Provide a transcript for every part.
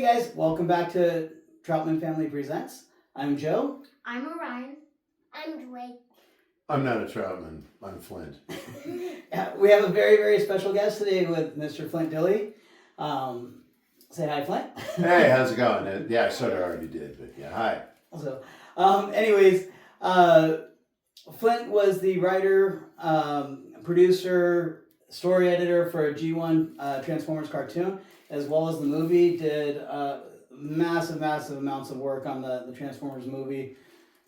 Hey guys, welcome back to Troutman Family Presents. I'm Joe. I'm Orion. I'm Drake. I'm not a Troutman. I'm Flint. We have a very, very special guest today with Mr. Flint Dille. Say hi, Flint. Hey, how's it going? Yeah, I sort of already did, but yeah, hi. So, Flint was the writer, producer, story editor for a G1 Transformers cartoon, as well as the movie. Did massive amounts of work on the Transformers movie.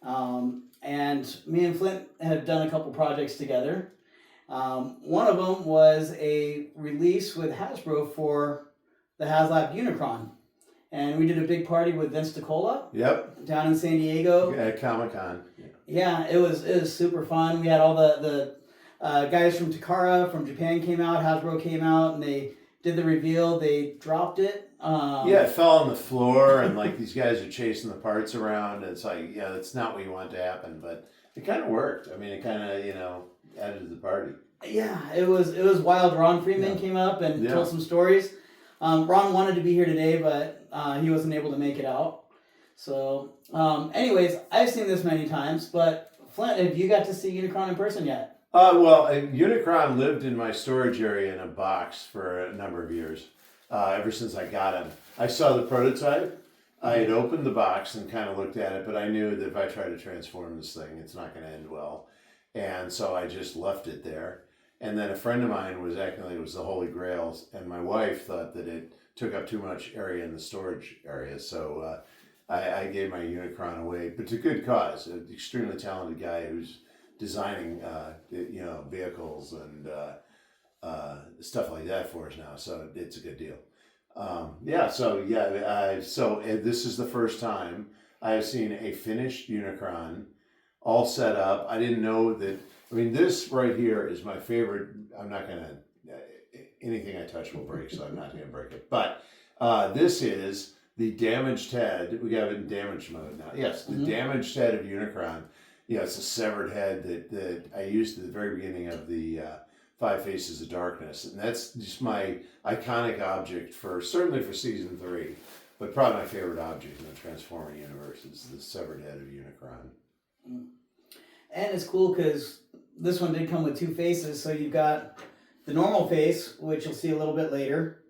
And me and Flint have done a couple projects together. One of them was a release with Hasbro for the Haslab Unicron. And we did a big party with Vince DiCola. Yep. Down in San Diego. At Comic-Con. Yeah, it was super fun. We had all the guys from Takara from Japan came out, Hasbro came out, and they did the reveal. They dropped it. Yeah, it fell on the floor, and like these guys are chasing the parts around. And it's like, yeah, that's not what you want to happen, but it kind of worked. I mean, it kind of, added to the party. Yeah, it was wild. Ron Freeman came up and told some stories. Ron wanted to be here today, but he wasn't able to make it out. So, anyways, I've seen this many times, but Flint, have you got to see Unicron in person yet? Unicron lived in my storage area in a box for a number of years, ever since I got him. I saw the prototype. I had opened the box and kind of looked at it, but I knew that if I tried to transform this thing, it's not going to end well. And so I just left it there. And then a friend of mine was acting like it was the Holy Grail, and my wife thought that it took up too much area in the storage area. So I gave my Unicron away, but to good cause. An extremely talented guy who's designing, vehicles and stuff like that for us now. So it's a good deal. So this is the first time I have seen a finished Unicron, all set up. I didn't know that. I mean, this right here is my favorite. I'm not gonna. Anything I touch will break, so I'm not gonna break it. But this is the damaged head. We have it in damage mode now. Yes, the damaged head of Unicron. It's a severed head that I used at the very beginning of the Five Faces of Darkness, and that's just my iconic object certainly for season 3, but probably my favorite object in the Transformer universe is the severed head of Unicron. And it's cool because this one did come with two faces, so you've got the normal face, which you'll see a little bit later,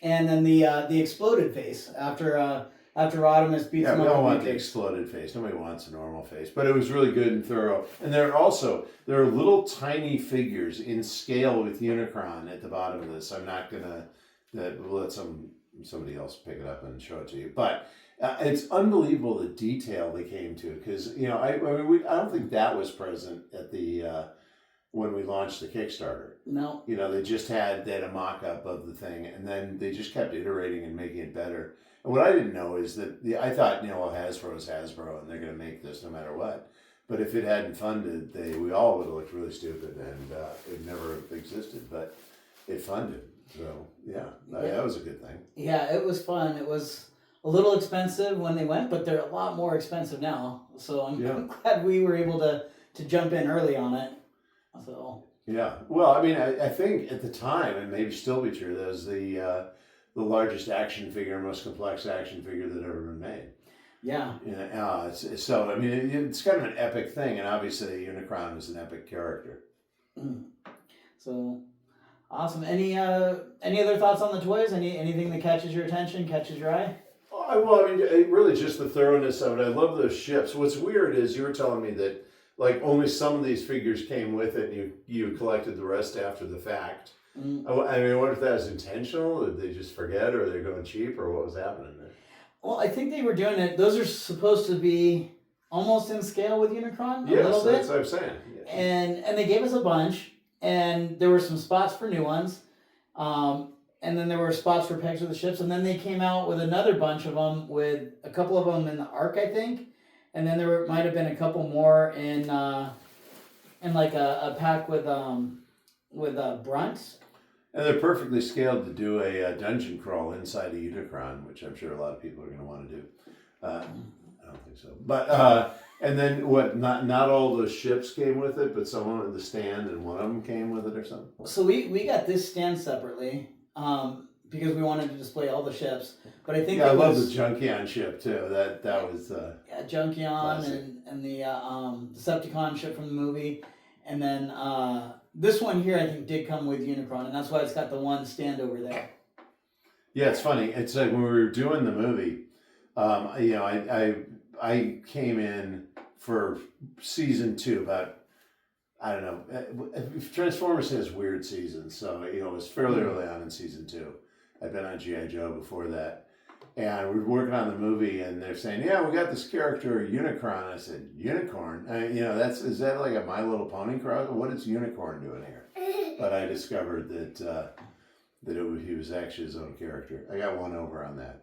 and then the exploded face after Rodimus beats him up. We don't want the exploded face. Nobody wants a normal face. But it was really good and thorough. And there are little tiny figures in scale with Unicron at the bottom of this. I'm not gonna we'll let somebody else pick it up and show it to you. But it's unbelievable the detail they came to, because I don't think that was present at the when we launched the Kickstarter. No. They just had a mock-up of the thing, and then they just kept iterating and making it better. And what I didn't know is that I thought, Hasbro is Hasbro, and they're going to make this no matter what. But if it hadn't funded, we all would have looked really stupid, and it never existed. But it funded, so that was a good thing. Yeah, it was fun. It was a little expensive when they went, but they're a lot more expensive now. So I'm glad we were able to jump in early on it. So yeah, well, I mean, I think at the time, and maybe still be true, that was the largest action figure, most complex action figure that ever been made. Yeah. So I mean, it's kind of an epic thing, and obviously Unicron is an epic character. So awesome. Any other thoughts on the toys? Anything that catches your attention, catches your eye? Well, I mean, really just the thoroughness of it. I love those ships. What's weird is you were telling me that only some of these figures came with it, and you collected the rest after the fact. I mean, I wonder if that was intentional. Did they just forget, or they're going cheap, or what was happening there? Well, I think they were doing it. Those are supposed to be almost in scale with Unicron, a little bit. That's what I'm saying. Yes. And they gave us a bunch, and there were some spots for new ones, and then there were spots for pegs with the ships, and then they came out with another bunch of them, with a couple of them in the Ark, I think, and then there might have been a couple more in like a pack with Brunt. And they're perfectly scaled to do a dungeon crawl inside a Unicron, which I'm sure a lot of people are going to want to do. I don't think so. But and then what? Not all those ships came with it, but some of them, the stand and one of them came with it or something. So we got this stand separately because we wanted to display all the ships. But I think Yeah, I it love was the Junkion ship too. That was Junkion classic. and the Decepticon ship from the movie, and then this one here I think did come with Unicron, and that's why it's got the one stand over there. Yeah, it's funny. It's like when we were doing the movie, I came in for season 2 about, I don't know. Transformers has weird seasons, so it was fairly early on in season 2. I'd been on G.I. Joe before that, and we were working on the movie, and they're saying, "Yeah, we got this character Unicron." I said, "Unicorn? Is that like a My Little Pony crowd? What is Unicorn doing here?" But I discovered that he was actually his own character. I got one over on that.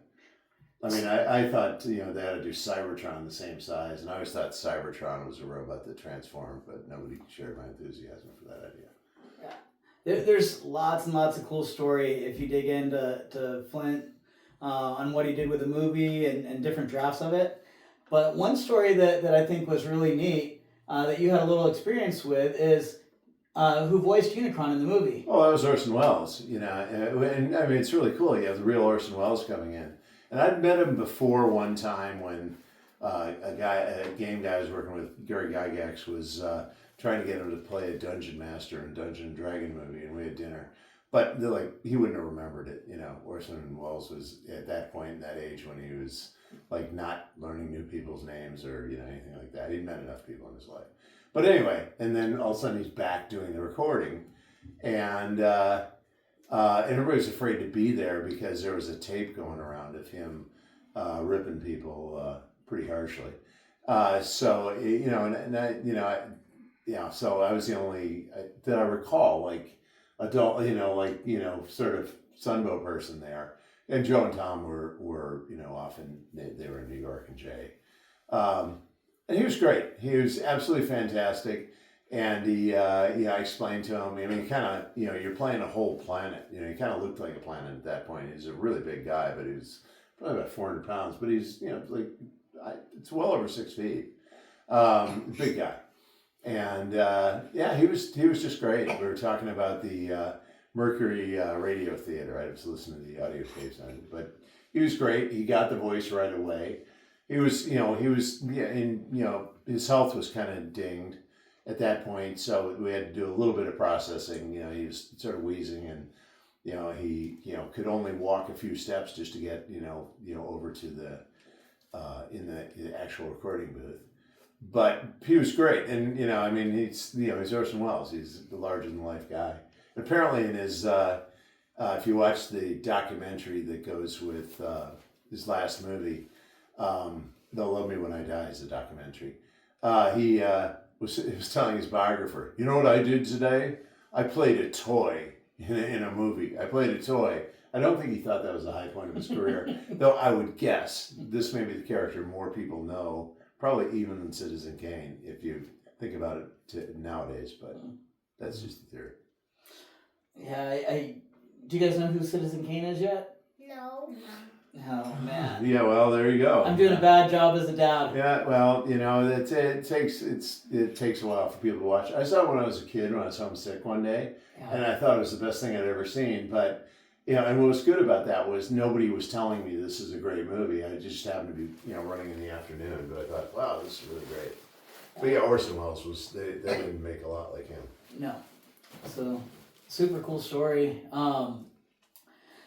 I mean, I thought, they had to do Cybertron the same size, and I always thought Cybertron was a robot that transformed, but nobody shared my enthusiasm for that idea. Yeah. There's lots and lots of cool story if you dig into Flint on what he did with the movie and different drafts of it. But one story that I think was really neat that you had a little experience with is who voiced Unicron in the movie. Oh, that was Orson Welles, and I mean, it's really cool. You have the real Orson Welles coming in. And I'd met him before one time when a game guy I was working with, Gary Gygax, was trying to get him to play a dungeon master in a Dungeon and Dragon movie, and we had dinner. But he wouldn't have remembered it. Orson Welles was at that point in that age when he was not learning new people's names or anything like that. He'd met enough people in his life. But anyway, and then all of a sudden he's back doing the recording, and everybody's afraid to be there because there was a tape going around of him ripping people pretty harshly. So so I was the only that I recall adult, sort of Sunbow person there. And Joe and Tom were often they were in New York, and Jay. And he was great. He was absolutely fantastic. And I explained to him, I mean, kind of, you're playing a whole planet. He kind of looked like a planet at that point. He's a really big guy, but he was probably about 400 pounds. But he's, it's well over 6 feet. Big guy. And he was just great. We were talking about the Mercury Radio Theater. I was listening to the audio tapes on it. But he was great. He got the voice right away. He was, his health was kind of dinged at that point, so we had to do a little bit of processing. He was sort of wheezing, and he could only walk a few steps just to get over to the in the actual recording booth. But he was great, and he's Orson Welles. He's the larger than life guy. Apparently, in his if you watch the documentary that goes with his last movie, "They'll Love Me When I Die" is a documentary. He was telling his biographer, "You know what I did today? I played a toy in a movie. I played a toy." I don't think he thought that was the high point of his career, though I would guess this may be the character more people know, probably even than Citizen Kane, if you think about it nowadays, but that's just the theory. Yeah, do you guys know who Citizen Kane is yet? No. Oh, man. Yeah, well, there you go. I'm doing a bad job as a dad. Yeah, well, it takes a while for people to watch. I saw it when I was a kid, when I was homesick one day, and I thought it was the best thing I'd ever seen. But and what was good about that was nobody was telling me this is a great movie. I just happened to be running in the afternoon, but I thought, wow, this is really great. But yeah, Orson Welles they didn't make a lot like him. No, so super cool story.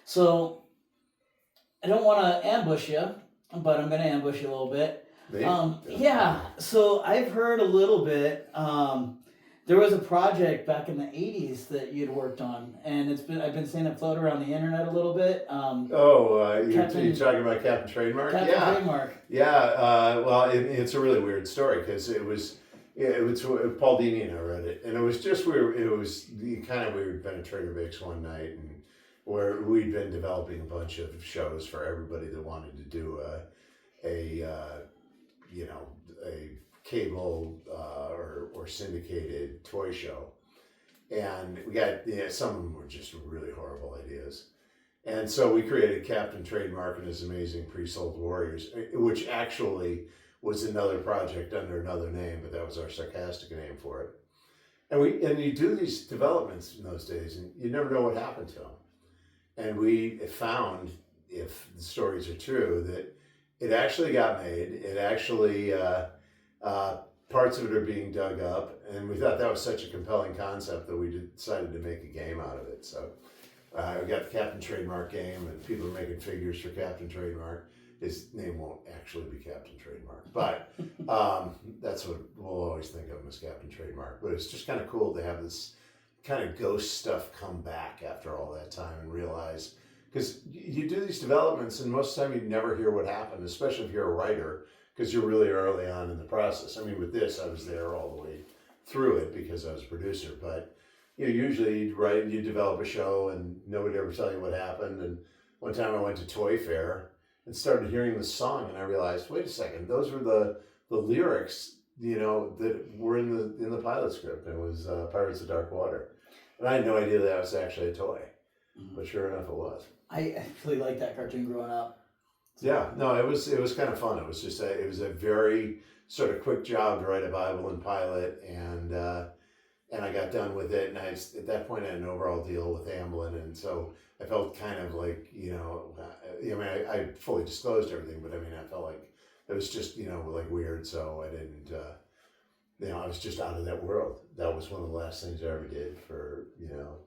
So. I don't want to ambush you, but I'm going to ambush you a little bit. So I've heard a little bit. There was a project back in the 80s that you'd worked on, and I've been seeing it float around the internet a little bit. You're talking about Captain Trademark? Trademark. Yeah, well, it's a really weird story because it was Paul Dini and I wrote it, and it was just we were been at Trader Vic's one night, and where we'd been developing a bunch of shows for everybody that wanted to do a cable or syndicated toy show. And we got, some of them were just really horrible ideas. And so we created Captain Trademark and His Amazing Pre-Sold Warriors, which actually was another project under another name, but that was our sarcastic name for it. And you do these developments in those days, and you never know what happened to them. and we found, if the stories are true, that it actually got made. It actually, parts of it are being dug up, and we thought that was such a compelling concept that we decided to make a game out of it. So we got the Captain Trademark game, and people are making figures for Captain Trademark. His name won't actually be Captain Trademark, but that's what we'll always think of him as, Captain Trademark. But it's just kind of cool to have this kind of ghost stuff come back after all that time and realize, because you do these developments and most of the time you never hear what happened, especially if you're a writer, because you're really early on in the process. I mean, with this, I was there all the way through it because I was a producer, but usually you'd write, you develop a show and nobody ever tell you what happened. And one time I went to Toy Fair and started hearing the song, and I realized, wait a second, those were the lyrics, that were in the pilot script. It was Pirates of Dark Water, and I had no idea that was actually a toy, but sure enough, it was. I actually liked that cartoon growing up. Yeah, no, it was kind of fun. It was just it was a very sort of quick job to write a Bible and pilot, and I got done with it, and at that point I had an overall deal with Amblin, and so I felt kind of like, I fully disclosed everything, but I mean, I felt like it was just, like weird, so I didn't, I was just out of that world. That was one of the last things I ever did for,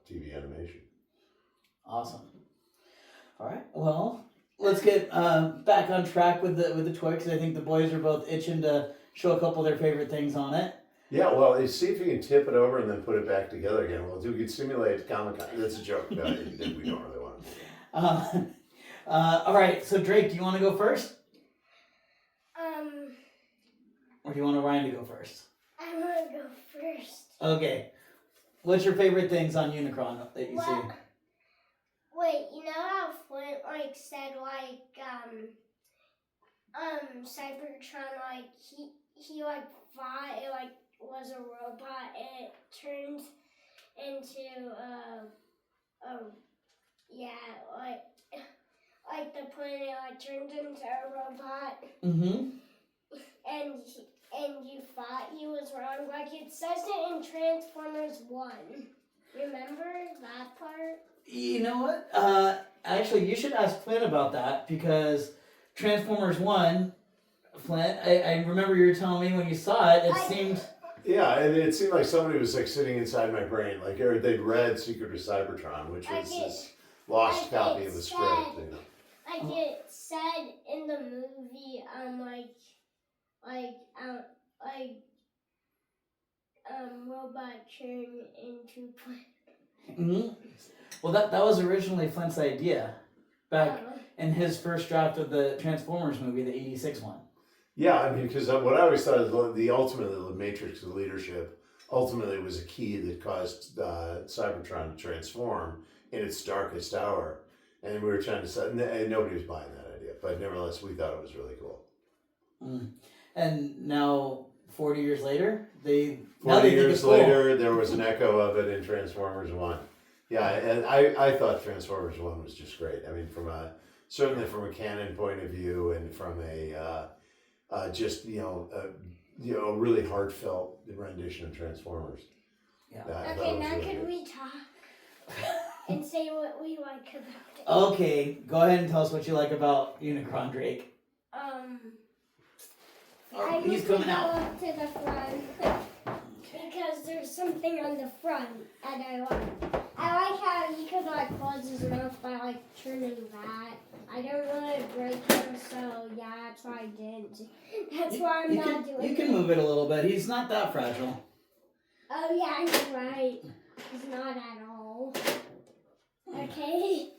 TV animation. Awesome. All right, well, let's get back on track with the toy, because I think the boys are both itching to show a couple of their favorite things on it. Yeah, well, see if you can tip it over and then put it back together again. Well, we could simulate Comic-Con. That's a joke. No, we don't really want to. All right, so Drake, do you want to go first? Or do you want Orion to go first? I want to go first. Okay. What's your favorite things on Unicron that you see? Wait, you know how Flint said Cybertron he thought it was a robot, and it turned into the planet turned into a robot. Mm-hmm. And you thought he was wrong. It says it in Transformers 1. Remember that part? You know what? Actually, you should ask Flint about that, because Transformers 1, Flint, I remember you were telling me when you saw it, it seemed... Yeah, and it seemed like somebody was sitting inside my brain, they'd read Secret of Cybertron, which was this lost copy of the script. It said in the movie, robot turn into Flint. Mm-hmm. Well, that was originally Flint's idea, back in his first draft of the Transformers movie, the '86 one. Yeah, I mean, because what I always thought is the matrix of leadership ultimately was a key that caused Cybertron to transform in its darkest hour. And we were trying to set, and nobody was buying that idea, but nevertheless, we thought it was really cool. Mm. And now, 40 years later, 40 years later, there was an echo of it in Transformers 1. Yeah, and I thought Transformers 1 was just great. I mean, certainly from a canon point of view, and from a really heartfelt rendition of Transformers. Yeah. Okay, now can we talk and say what we like about it? Okay, go ahead and tell us what you like about Unicron, Drake. I he's need to coming go out. up to the front because there's something on the front and I like. I like how he could close his mouth by turning that. I don't want to break him, so yeah, that's why I didn't. That's why I'm not doing it. You can move it a little bit. He's not that fragile. Oh yeah, you're right. He's not at all. Okay,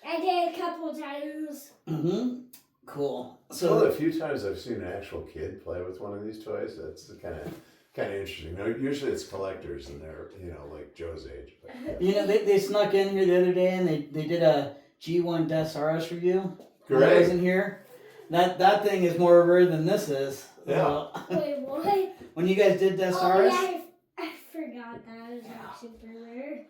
I did a couple times. Mm-hmm. Cool. So one of the few times I've seen an actual kid play with one of these toys, that's kind of interesting. Usually it's collectors and they're like Joe's age. But. They snuck in here the other day and they did a G1 Desaurus review. Great. I wasn't here. That thing is more rare than this is. Yeah. Wait, what? When you guys did Desaurus? Oh yeah, I forgot that. It was super rare.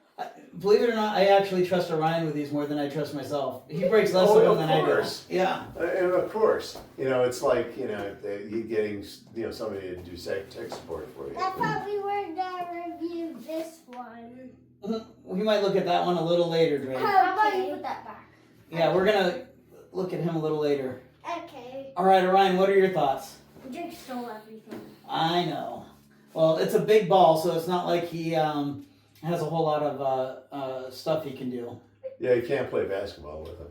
Believe it or not, I actually trust Orion with these more than I trust myself. He breaks less of them than I do. Yeah. And of course, it's like you getting somebody to do tech support for you. I thought we were gonna review this one. We might look at that one a little later, Drake. How about you put that back? Yeah, we're gonna look at him a little later. Okay. All right, Orion, what are your thoughts? Drake stole everything. I know. Well, it's a big ball, so it's not like he has a whole lot of stuff he can do. Yeah, you can't play basketball with him.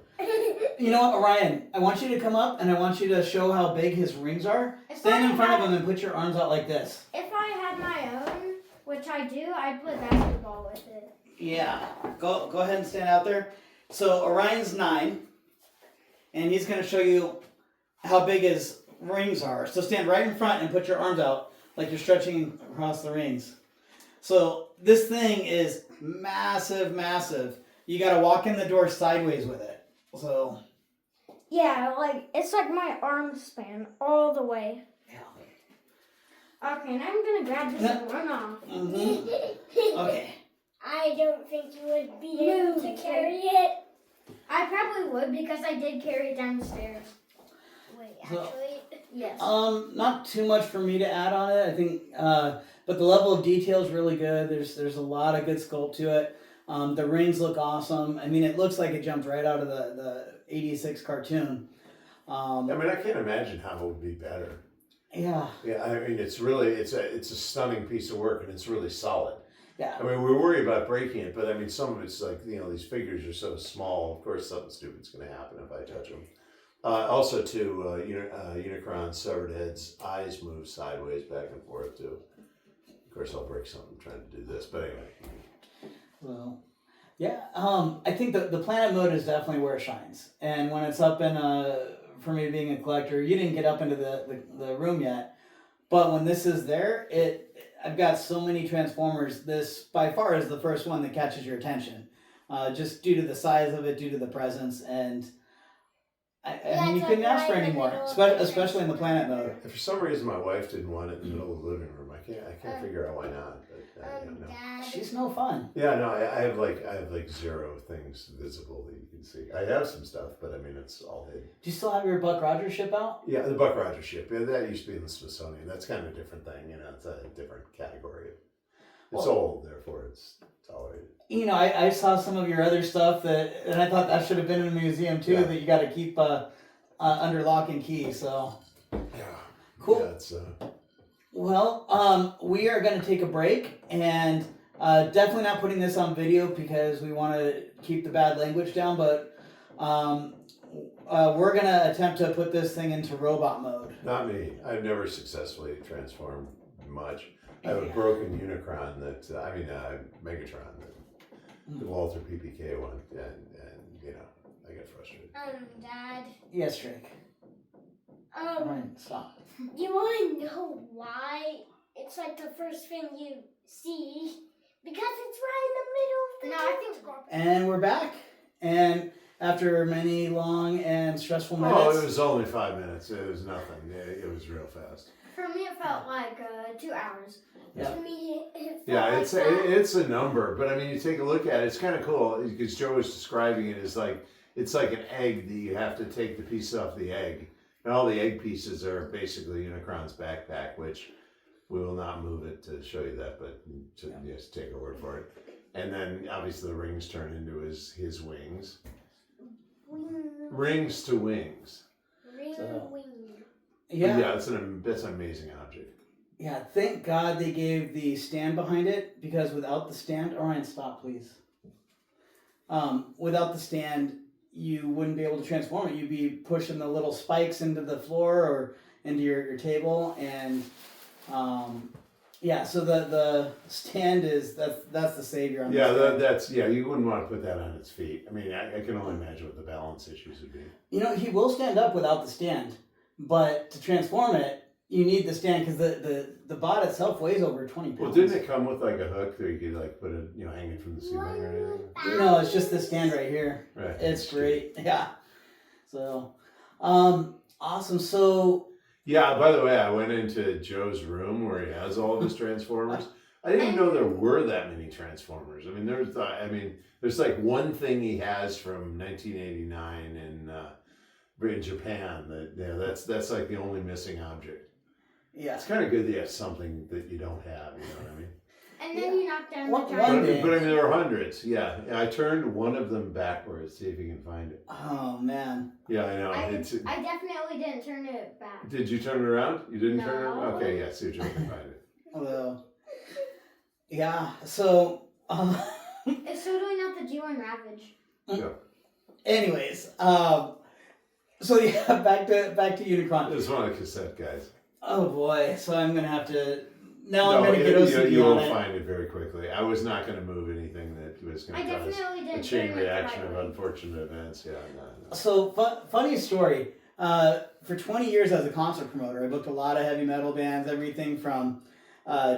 You know what, Orion? I want you to come up and I want you to show how big his rings are. Stand in front of him and put your arms out like this. If I had my own, which I do, I'd play basketball with it. Yeah. Go ahead and stand out there. So Orion's 9, and he's going to show you how big his rings are. So stand right in front and put your arms out like you're stretching across the rings. So this thing is massive, massive. You got to walk in the door sideways with it. So Yeah, like it's like my arm span all the way. yeah. Okay, and I'm gonna grab this and run off. Mm-hmm. Okay. I don't think you would be able to carry it. I probably would because I did carry it down the stairs. Wait, actually, yes. Not too much for me to add on it. I think, but the level of detail is really good. There's a lot of good sculpt to it. The rings look awesome. I mean, it looks like it jumped right out of the '86 cartoon. I mean, I can't imagine how it would be better. Yeah. Yeah, I mean, it's a stunning piece of work, and it's really solid. Yeah. I mean, we're worried about breaking it, but I mean, some of it's like, these figures are so small. Of course, something stupid's going to happen if I touch them. Also, too, Unicron severed head's eyes move sideways, back and forth too. Of course, I'll break something trying to do this, but anyway. Well, yeah. I think the planet mode is definitely where it shines. And when it's up in for me being a collector, you didn't get up into the room yet, but when this is there, I've got so many Transformers. This by far is the first one that catches your attention, just due to the size of it, due to the presence, and I mean, you couldn't ask for any more, especially in the planet mode. If for some reason my wife didn't want it in the middle of the living room, I can't figure out why not. But, no. Dad. She's no fun. Yeah, no, I have like 0 things visible that you can see. I have some stuff, but I mean, it's all hidden. Do you still have your Buck Rogers ship out? Yeah, the Buck Rogers ship. Yeah, that used to be in the Smithsonian. That's kind of a different thing. It's a different category. It's old, therefore it's tolerated. I saw some of your other stuff and I thought that should have been in a museum too. Yeah. That you got to keep under lock and key. So Yeah. cool. Yeah, it's Well, we are going to take a break and definitely not putting this on video because we want to keep the bad language down. But we're going to attempt to put this thing into robot mode. not me. I've never successfully transformed much. I have a broken Unicron Megatron, the Walter PPK one, and I get frustrated. Dad. Yes, Drake. Right, stop. You want to know why it's like the first thing you see? Because it's right in the middle of the And we're back. And after many long and stressful minutes. Oh, it was only 5 minutes. It was nothing. It was real fast. For me, it felt like 2 hours. Yeah. To me, it felt Yeah, like it's a number, but I mean, you take a look at it. It's kind of cool because Joe was describing it as it's like an egg that you have to take the piece off the egg, and all the egg pieces are basically Unicron's backpack, which we will not move it to show you that, but just take our word for it. And then obviously the rings turn into his wings. Rings to wings. wing. Yeah. Yeah, that's an amazing object. Yeah, thank God they gave the stand behind it because without the stand, Orion, stop please. Without the stand, you wouldn't be able to transform it. You'd be pushing the little spikes into the floor or into your table, and so the stand is that's the savior on the stand. You wouldn't want to put that on its feet. I mean, I can only imagine what the balance issues would be. He will stand up without the stand, but to transform it, you need the stand because the bot itself weighs over 20 pounds. Well, didn't it come with like a hook that you could put it, hanging from the ceiling or anything? No, it's just this stand right here. Right. It's great. Yeah. So, awesome. So. Yeah. By the way, I went into Joe's room where he has all of his Transformers. I didn't even know there were that many Transformers. I mean, there's like one thing he has from 1989 in Japan that's like the only missing object. Yeah. It's kind of good that you have something that you don't have, you know what I mean? And then you knocked down One the But, giant. day. but I mean, there were hundreds. Yeah, I turned one of them backwards. See if you can find it. Oh man. Yeah, I know. I It's. definitely didn't turn it back. Did you turn it around? You didn't turn it around? No. Okay, yeah, see if you can find it. Although, yeah. So, It's totally not the G1 Ravage. anyways, so yeah, back to Unicron. It was one of the cassette guys. Oh boy. So I'm gonna have to. Now I'm No, gonna get OCD you on will it. find it very quickly. I was not going to move anything that was I going to cause definitely a didn't chain turn it the reaction right of way. unfortunate events. Yeah, no. So funny story. For 20 years as a concert promoter, I booked a lot of heavy metal bands, everything from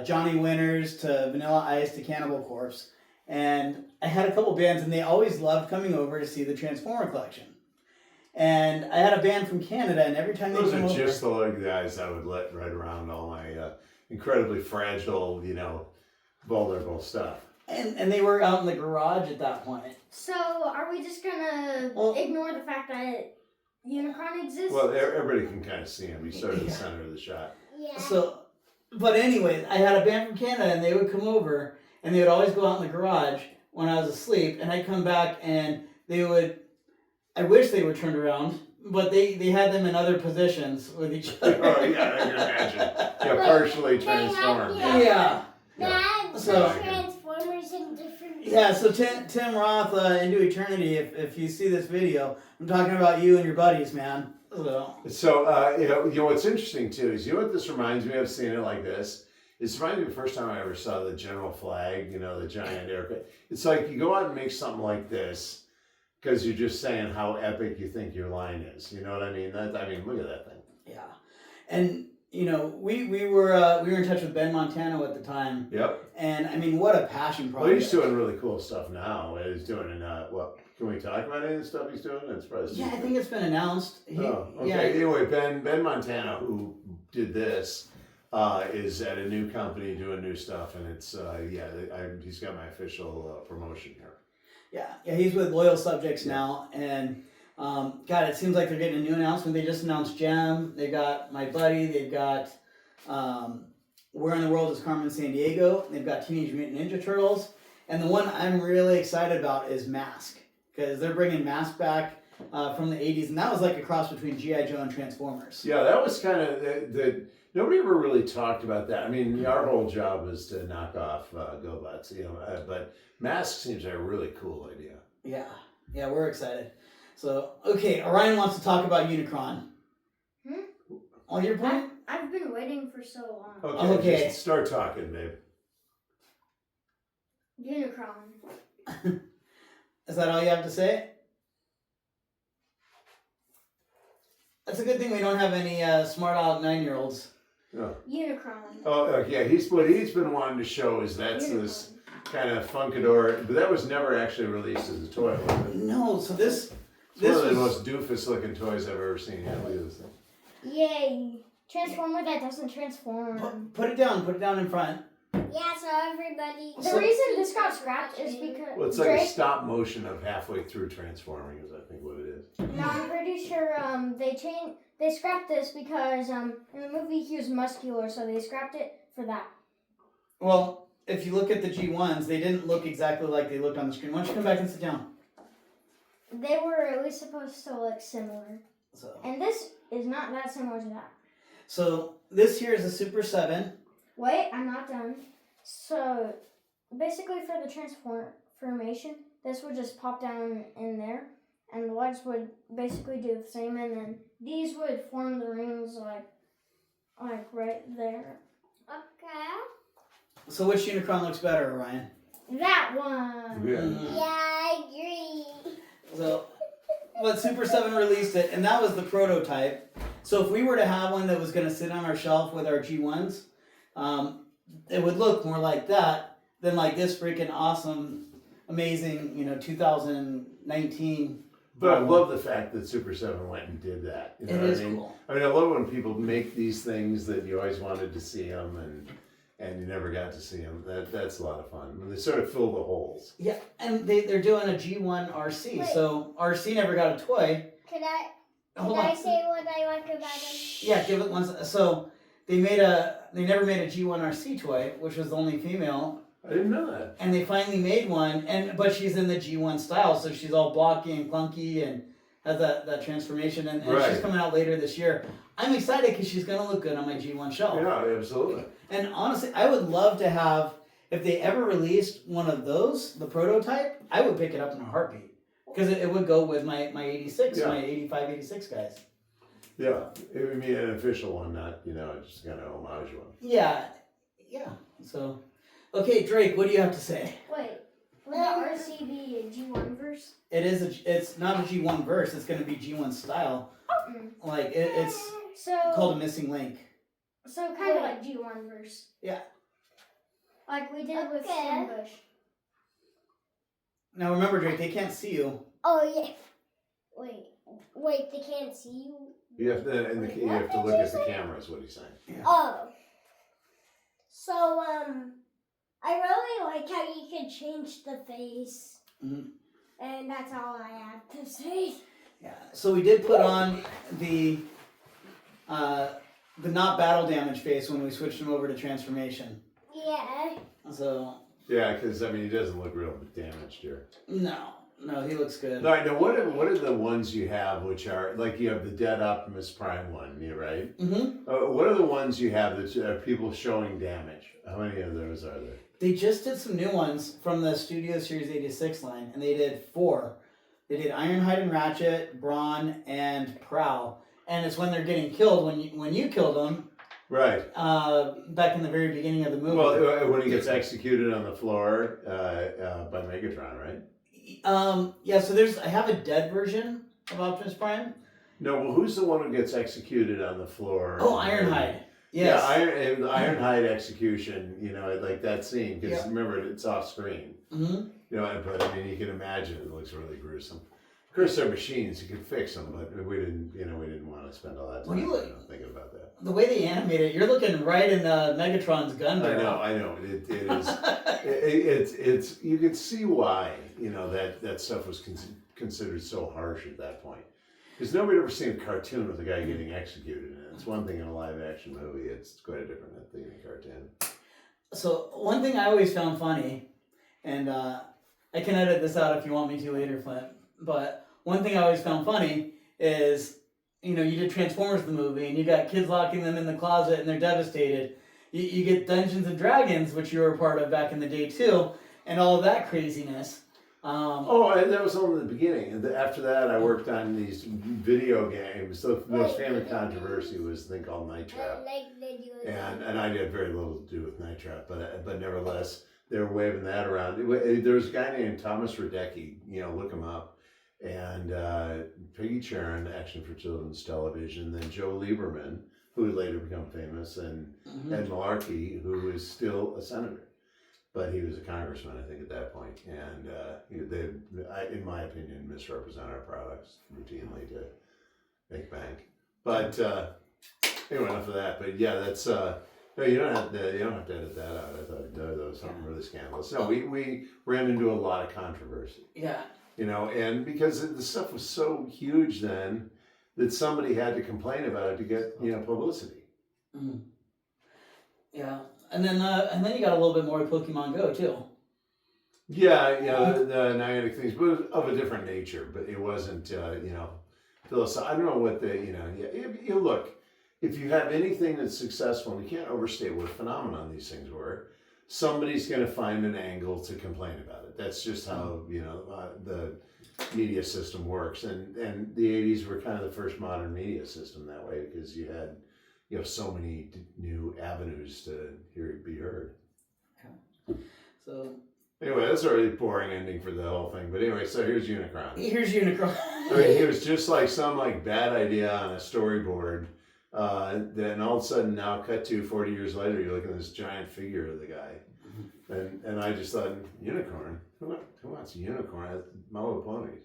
Johnny Winters to Vanilla Ice to Cannibal Corpse, and I had a couple bands, and they always loved coming over to see the Transformer collection. And I had a band from Canada, and every time they Those came are over, just the like guys I would let right around all my incredibly fragile, vulnerable stuff. and they were out in the garage at that point. So, are we just gonna Well- ignore the fact that Unicron exists? Well, everybody can kind of see him. He's sort of the Yeah. center of the shot. Yeah. So, but anyways, I had a band from Canada, and they would come over, and they would always go out in the garage when I was asleep, and I'd come back, and they would. I wish they were turned around, but they had them in other positions with each Oh other. yeah, I can imagine. Yeah, partially transformed. Yeah. That So- Transformers in different. Yeah. So Tim Roth, Into Eternity. If you see this video, I'm talking about you and your buddies, man. So you know what's interesting too is what this reminds me of seeing it like this. It reminds me of the first time I ever saw the general flag. The giant aircraft. It's like you go out and make something like this. Because you're just saying how epic you think your line is. You know what I mean? Look at that thing. Yeah. And we were in touch with Ben Montano at the time. Yep. And I mean, what a passion project. Well, he's doing really cool stuff now. He's doing can we talk about any of the stuff he's doing? It's probably Yeah, I think it's been announced. okay. Yeah. Anyway, Ben Montano, who did this, is at a new company doing new stuff, and it's he's got my official promotion here. Yeah, he's with Loyal Subjects now, and God, it seems like they're getting a new announcement. They just announced Gem. They got My Buddy. They've got Where in the World is Carmen Sandiego. They've got Teenage Mutant Ninja Turtles, and the one I'm really excited about is Mask, because they're bringing Mask back from the '80s, and that was like a cross between G.I. Joe and Transformers. Yeah, that was kind of the nobody ever really talked about that. I mean, our whole job was to knock off GoBots, but Mask seems like a really cool idea. Yeah, we're excited. So, okay, Orion wants to talk about Unicron. Oh, your point? I've been waiting for so long. Okay. Just start talking, babe. Unicron. Is that all you have to say? That's a good thing we don't have any smart aleck 9-year-olds. Oh. Unicron. Oh, yeah. What he's been wanting to show is that's this kind of Funkador, but that was never actually released as a toy, was it? No, so this It's one of the was most doofus looking toys I've ever seen. Yeah, look at this thing. Yay. Transformer that doesn't transform. put it down in front. Yeah, so everybody. So- The reason this got scrapped is because. Well, it's like a stop motion of halfway through transforming, is I think what it is. No, I'm pretty sure they scrapped this because in the movie he was muscular, so they scrapped it for that. Well, if you look at the G1s, they didn't look exactly like they looked on the screen. Why don't you come back and sit down? They were at least supposed to look similar. So, And this is not that similar to that. so this here is a Super 7. Wait, I'm not done. So basically for the transformation, this would just pop down in there, and the legs would basically do the same, and then these would form the rings like right there. Okay. So which Unicron looks better, Orion? That one. Yeah. Mhm. I agree. So, but Super 7 released it, and that was the prototype. So if we were to have one that was going to sit on our shelf with our G1s, it would look more like that than like this freaking awesome, amazing, 2019. But I love the fact that Super 7 went and did that. You know It what is I mean? cool. I mean, I love when people make these things that you always wanted to see them and you never got to see them. That's a lot of fun. And they sort of fill the holes. Yeah, and they're doing a G1 RC. Wait. So RC never got a toy. Can I Hold on. say what I like about them? Yeah, give it one. So they never made a G1 RC toy, which was the only female I didn't know that. And they finally made one, but she's in the G1 style, so she's all blocky and clunky and has that transformation, and Right. she's coming out later this year. I'm excited because she's going to look good on my G1 shelf. Yeah, absolutely. And honestly, I would love to have, if they ever released one of those, the prototype, I would pick it up in a heartbeat. Because it would go with my 86, Yeah. my 85, 86 guys. Yeah, it would be an official one, not, just kind of homage one. Yeah. So, okay, Drake, what do you have to say? Wait, would the RC be a G1 verse? It's not a G1 verse, it's going to be G1 style. Like, it's called a missing link. So kind of like G1 verse. Yeah. Like we did with Ambush. Now remember, Drake, they can't see you. Oh yeah. Wait, they can't see you? You have to, you have to look at the camera, is what he's saying. Yeah. Oh. So, I really like how you can change the face. Mhm. And that's all I have to say. Yeah. So we did put on the not battle damage face when we switched him over to transformation. Yeah. So Yeah, because, he doesn't look real damaged here. no, he looks good. All right, now what are the ones you have which are, like you have the Dead Optimus Prime one, right? Mm-hmm. What are the ones you have that are people showing damage? How many of those are there? They just did some new ones from the Studio Series 86 line, and they did 4. They did Ironhide and Ratchet, Brawn, and Prowl. And it's when they're getting killed, when you killed them, Right. back in the very beginning of the movie. Well, when he gets executed on the floor by Megatron, right? Yeah, so I have a dead version of Optimus Prime. No, well, who's the one who gets executed on the floor? Oh, Ironhide. Yes. Yeah, Ironhide execution, like that scene, because Yeah. remember, it's off screen. Mm-hmm. But you can imagine it looks really gruesome. Of course, they're machines; you could fix them, but we didn't want to spend all that time thinking about that. The way they animate it, you're looking right in Megatron's gun barrel. I know. It is. It's. You could see why that stuff was considered so harsh at that point, because nobody had ever seen a cartoon with a guy getting executed in it. It's one thing in a live action movie; it's quite a different thing in a cartoon. So one thing I always found funny, and I can edit this out if you want me to later, Flint, but one thing I always found funny is, you did Transformers the movie, and you got kids locking them in the closet, and they're devastated. You get Dungeons and Dragons, which you were a part of back in the day too, and all of that craziness. And that was only the beginning. And after that, I worked on these video games. The most famous controversy was a thing called Night Trap. And I had very little to do with Night Trap, but nevertheless, they were waving that around. There was a guy named Thomas Radecki, look him up, and Peggy Charon, Action for Children's Television, then Joe Lieberman, who would later become famous, and Ed Malarkey, who is still a senator. But he was a congressman, I think, at that point. And they, in my opinion, misrepresent our products routinely to make bank. But anyway, enough of that. But yeah, that's no, you don't have to edit that out. I thought that was something really scandalous. No, we ran into a lot of controversy. Yeah. And because the stuff was so huge then that somebody had to complain about it to get publicity. Mm. Yeah. And then you got a little bit more of Pokemon Go too. Yeah, the Niantic things, but of a different nature. But it wasn't, philosophical. I don't know what you look. If you have anything that's successful, and you can't overstate what a phenomenon these things were, somebody's going to find an angle to complain about it. That's just how the media system works. And the 80s were kind of the first modern media system that way, because you had so many new avenues to be heard. Yeah. So anyway, that's a really boring ending for the whole thing. But anyway, so here's Unicron. Here's Unicron. He was just like some bad idea on a storyboard. Then all of a sudden, now cut to 40 years later, you're looking at this giant figure of the guy, and I just thought, unicorn. Who wants a unicorn? My Little Ponies.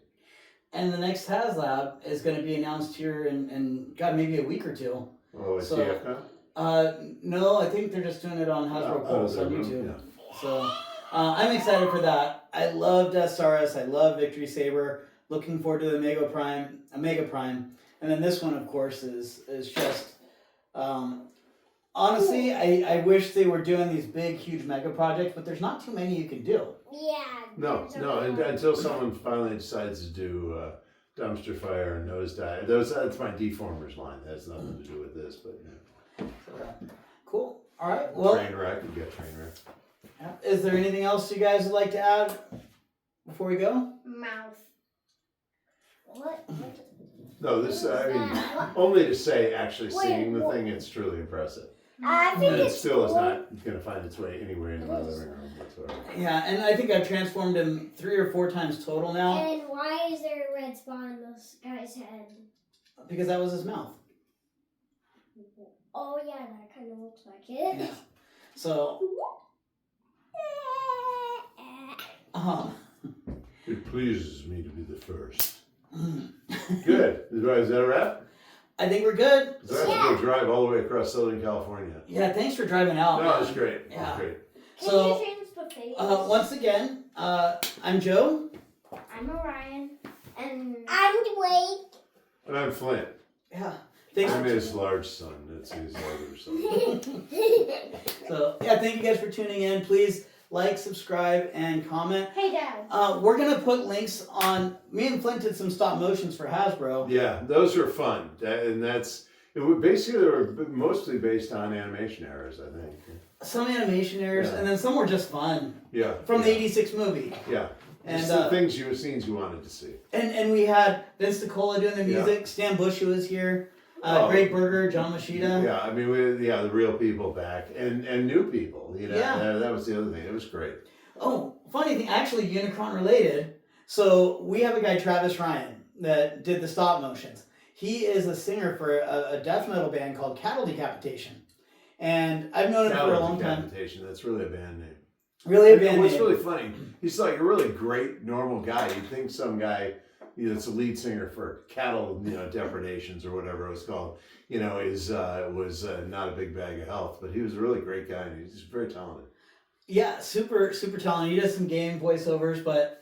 And the next Haslab is going to be announced here in maybe a week or two. Oh, it's TFCon? No, I think they're just doing it on Hasbro Pulse on YouTube. Yeah. So I'm excited for that. I love Deathsaurus. I love Victory Saber. Looking forward to the Mega Prime. And then this one, of course, is just Honestly, I wish they were doing these big, huge mega projects, but there's not too many you can do. Yeah. No, there's a no, and lot. until someone finally decides to do dumpster fire and nosedive. That's my deformers line. That has nothing to do with this, but Cool. All right. Well, train wreck, you got train wreck. is there anything else you guys would like to add before we go? Mouth. What? No, this I mean, What? only to say actually Wait, seeing the what? thing, it's truly impressive. I think And it it's still is cool. not going to find its way anywhere into my living room whatsoever. Yeah, and I think I've transformed him 3 or 4 times total now And why is there a red spot on this guy's head? because that was his mouth. Oh yeah, that kind of looks like it. Yeah. So, It pleases me to be the first. Good. Is that a wrap? I think we're good. So I have to go drive all the way across Southern California. Yeah, thanks for driving out. No, man. it's great. Yeah. It's great. Can So, you change the face? Once again, I'm Joe. I'm Orion. And I'm Drake. And I'm Flint. Yeah. Thanks. I'm his large son. That's his older son. So, yeah, thank you guys for tuning in. Please like, subscribe, and comment. Hey Dad. We're going to put links on. Me and Flint did some stop motions for Hasbro. Yeah, those are fun. And that's. It would basically, they were mostly based on animation errors, I think. Some animation errors, Yeah. and then some were just fun. Yeah. From the yeah. '86 movie. Yeah. And, Just the things scenes you wanted to see. And we had Vince DiCola doing the music. Stan Bush was here. Oh. Greg Berger, John Machida. Yeah, I mean, the real people back and new people. You know, Yeah. that was the other thing. It was great. Oh, funny thing, actually Unicron related. So we have a guy, Travis Ryan, that did the stop motions. He is a singer for a death metal band called Cattle Decapitation. And I've known him for a long time. Decapitation. That's really a band name. Really a And band what's name. really funny, he's like a really great normal guy. You'd think some guy, that's a lead singer for Cattle, Depredations or whatever it was called, was not a big bag of health, but he was a really great guy and he's very talented. Yeah, super, super talented. He does some game voiceovers, but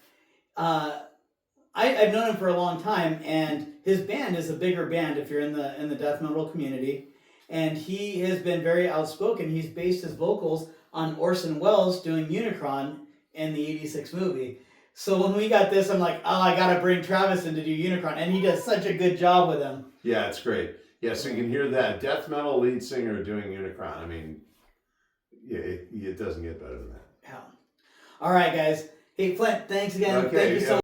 I've known him for a long time, and his band is a bigger band if you're in the death metal community. And he has been very outspoken. He's based his vocals on Orson Welles doing Unicron in the '86 movie. So when we got this, I'm like, oh, I gotta bring Travis in to do Unicron, and he does such a good job with him. Yeah, it's great. Yeah, so you can hear that death metal lead singer doing Unicron. I mean, yeah, it doesn't get better than that. Yeah. All right, guys. Hey, Flint, thanks again. Okay, Thank you so yeah.